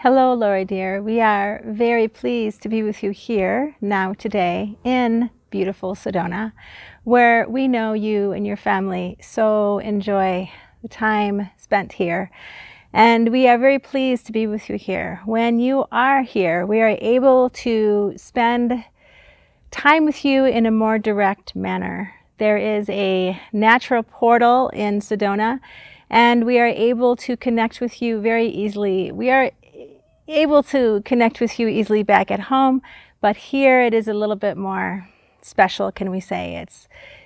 Hello, Lori dear. We are very pleased to be with you here now today in beautiful Sedona, where we know you and your family so enjoy the time spent here. And we are very pleased to be with you here. When you are here, we are able to spend time with you in a more direct manner. There is a natural portal in Sedona, and we are able to connect with you very easily. We are able to connect with you easily back at home, but here it is a little bit more special, can we say.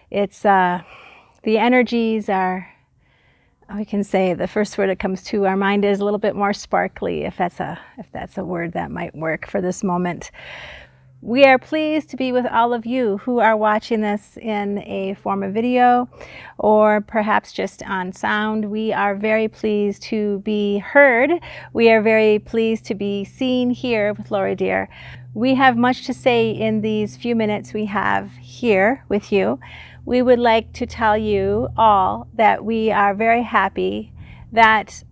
It's the energies are, we can say the first word that comes to our mind is a little bit more sparkly, if that's a word that might work for this moment. We are pleased to be with all of you who are watching this in a form of video or perhaps just on sound. We are very pleased to be heard. We are very pleased to be seen here with Lori dear. We have much to say in these few minutes we have here with you. We would like to tell you all that we are very happy that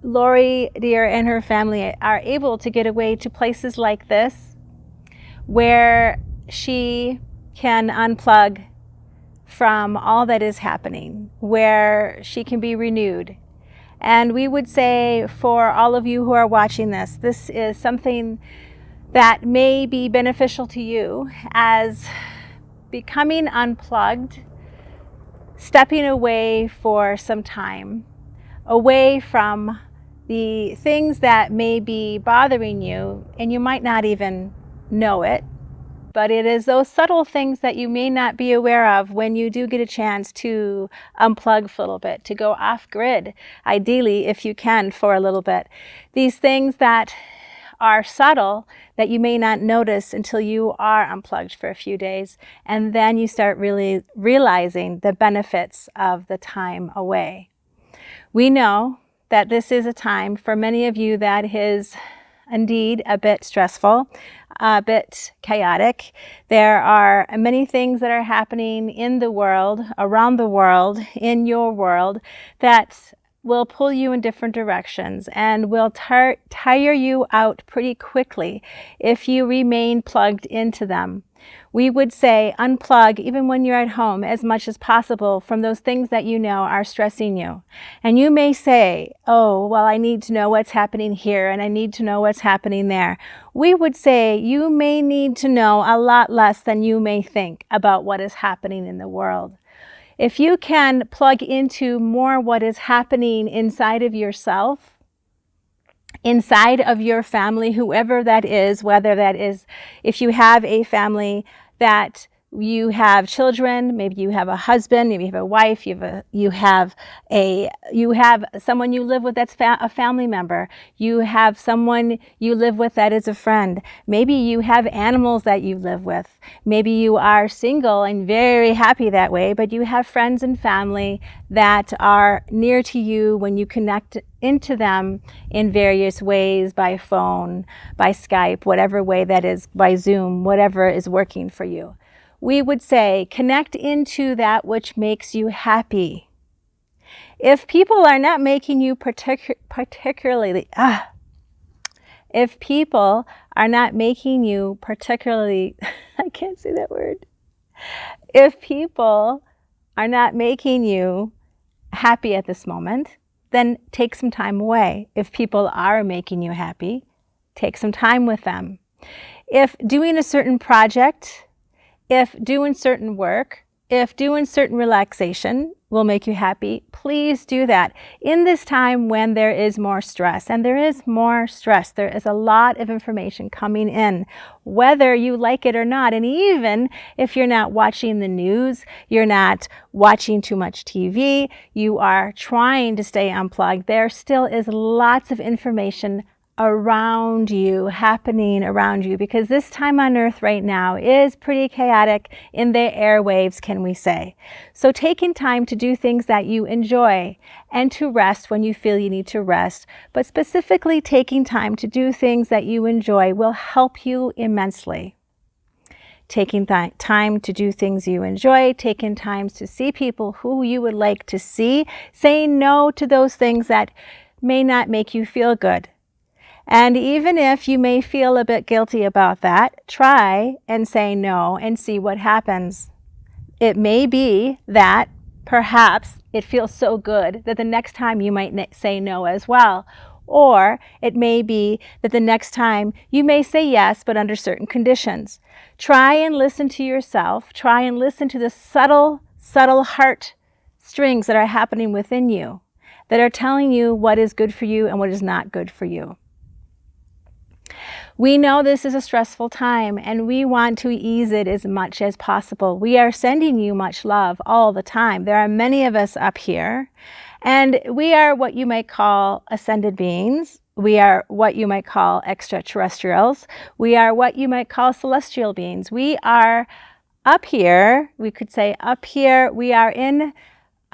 Lori dear and her family are able to get away to places like this, where she can unplug from all that is happening, where she can be renewed. And we would say for all of you who are watching this, this is something that may be beneficial to you as becoming unplugged, stepping away for some time, away from the things that may be bothering you, and you might not even know it, but it is those subtle things that you may not be aware of when you do get a chance to unplug for a little bit, to go off grid, ideally if you can for a little bit. These things that are subtle that you may not notice until you are unplugged for a few days, and then you start really realizing the benefits of the time away. We know that this is a time for many of you that is indeed a bit stressful, a bit chaotic. There are many things that are happening in the world, around the world, in your world, that will pull you in different directions and will tire you out pretty quickly if you remain plugged into them. We would say unplug even when you're at home as much as possible from those things that you know are stressing you. And you may say, oh, well, I need to know what's happening here and I need to know what's happening there. We would say you may need to know a lot less than you may think about what is happening in the world. If you can plug into more what is happening inside of yourself, inside of your family, whoever that is, whether that is, if you have a family that you have children, maybe you have a husband, maybe you have a wife, you have someone you live with that's a family member, you have someone you live with that is a friend, maybe you have animals that you live with, maybe you are single and very happy that way, but you have friends and family that are near to you when you connect into them in various ways, by phone, by Skype, whatever way that is, by Zoom, whatever is working for you. We would say connect into that which makes you happy. If people are not making you particularly, if people are not making you particularly, I can't say that word. If people are not making you happy at this moment, then take some time away. If people are making you happy, take some time with them. If doing a certain project, if doing certain work, if doing certain relaxation will make you happy, please do that. In this time when there is more stress, and there is more stress, there is a lot of information coming in, whether you like it or not. And even if you're not watching the news, you're not watching too much TV, you are trying to stay unplugged, there still is lots of information around you, happening around you, because this time on earth right now is pretty chaotic in the airwaves, can we say. So taking time to do things that you enjoy and to rest when you feel you need to rest, but specifically taking time to do things that you enjoy will help you immensely. Taking time to do things you enjoy, taking time to see people who you would like to see, saying no to those things that may not make you feel good. And even if you may feel a bit guilty about that, try and say no and see what happens. It may be that perhaps it feels so good that the next time you might say no as well. Or it may be that the next time you may say yes, but under certain conditions. Try and listen to yourself. Try and listen to the subtle heart strings that are happening within you, that are telling you what is good for you and what is not good for you. We know this is a stressful time, and we want to ease it as much as possible. We are sending you much love all the time. There are many of us up here, and we are what you might call ascended beings. We are what you might call extraterrestrials. We are what you might call celestial beings. We are up here, we could say up here, we are in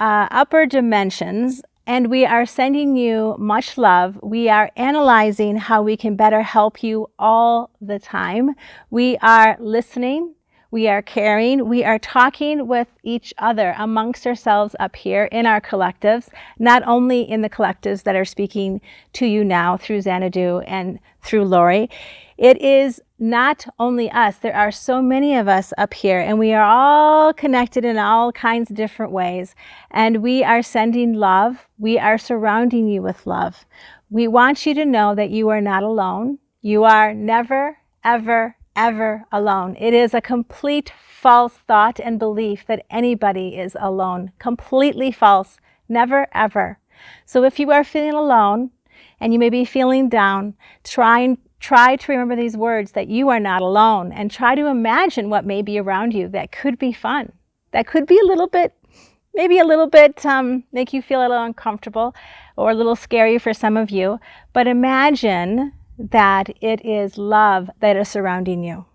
upper dimensions, and we are sending you much love. We are analyzing how we can better help you all the time. We are listening. We are caring. We are talking with each other amongst ourselves up here in our collectives, not only in the collectives that are speaking to you now through Xanadu and through Lori. It is not only us. There are so many of us up here, and we are all connected in all kinds of different ways. And we are sending love. We are surrounding you with love. We want you to know that you are not alone. You are never, ever, ever alone. It is a complete false thought and belief that anybody is alone. Completely false. Never, ever. So if you are feeling alone and you may be feeling down, try to remember these words, that you are not alone, and try to imagine what may be around you that could be fun, that could be maybe a little bit make you feel a little uncomfortable or a little scary for some of you. But imagine that it is love that is surrounding you,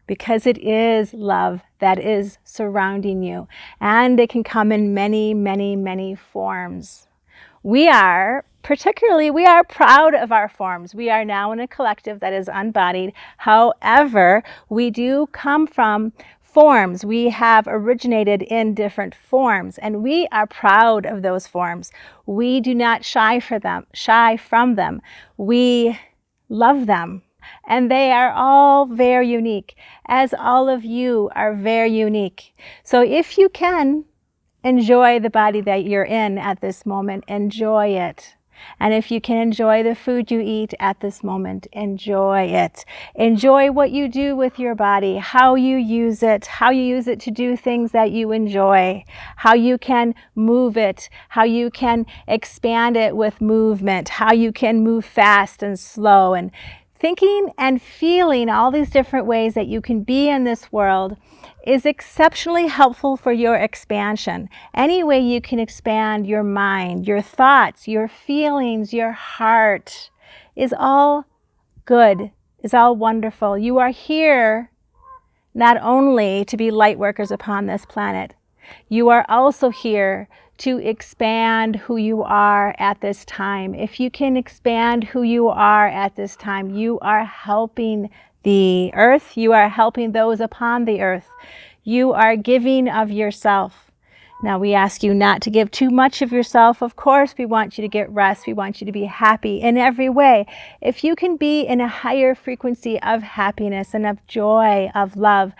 because it is love that is surrounding you, and it can come in many, many, many forms. We are proud of our forms. We are now in a collective that is unbodied. However, we do come from forms. We have originated in different forms, and we are proud of those forms. We do not shy from them. We love them, and they are all very unique, as all of you are very unique. So if you can, enjoy the body that you're in at this moment. Enjoy it. And if you can enjoy the food you eat at this moment, enjoy it. Enjoy what you do with your body, how you use it to do things that you enjoy, how you can move it, how you can expand it with movement, how you can move fast and slow, and thinking and feeling all these different ways that you can be in this world is exceptionally helpful for your expansion. Any way you can expand your mind, your thoughts, your feelings, your heart is all good, is all wonderful. You are here not only to be light workers upon this planet, you are also here to expand who you are at this time. If you can expand who you are at this time, you are helping the earth. You are helping those upon the earth. You are giving of yourself. Now we ask you not to give too much of yourself. Of course, we want you to get rest. We want you to be happy in every way. If you can be in a higher frequency of happiness and of joy, of love,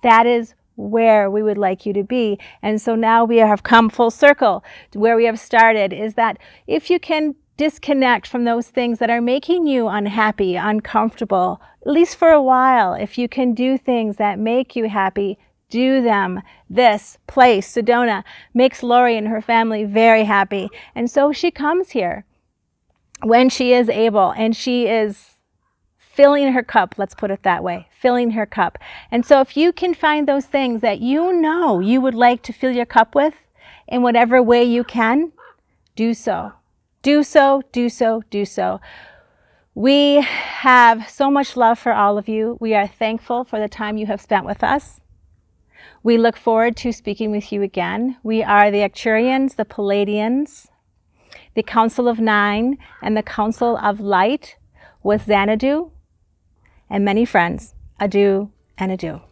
that is where we would like you to be. And so now we have come full circle to where we have started, is that if you can disconnect from those things that are making you unhappy, uncomfortable, at least for a while, if you can do things that make you happy, do them. This place, Sedona, makes Lori and her family very happy. And so she comes here when she is able, and she is filling her cup, let's put it that way, filling her cup. And so if you can find those things that you know you would like to fill your cup with in whatever way you can, do so. Do so, do so, do so. We have so much love for all of you. We are thankful for the time you have spent with us. We look forward to speaking with you again. We are the Arcturians, the Pleiadians, the Council of Nine, and the Council of Light with Xanadu and many friends. Adieu and adieu.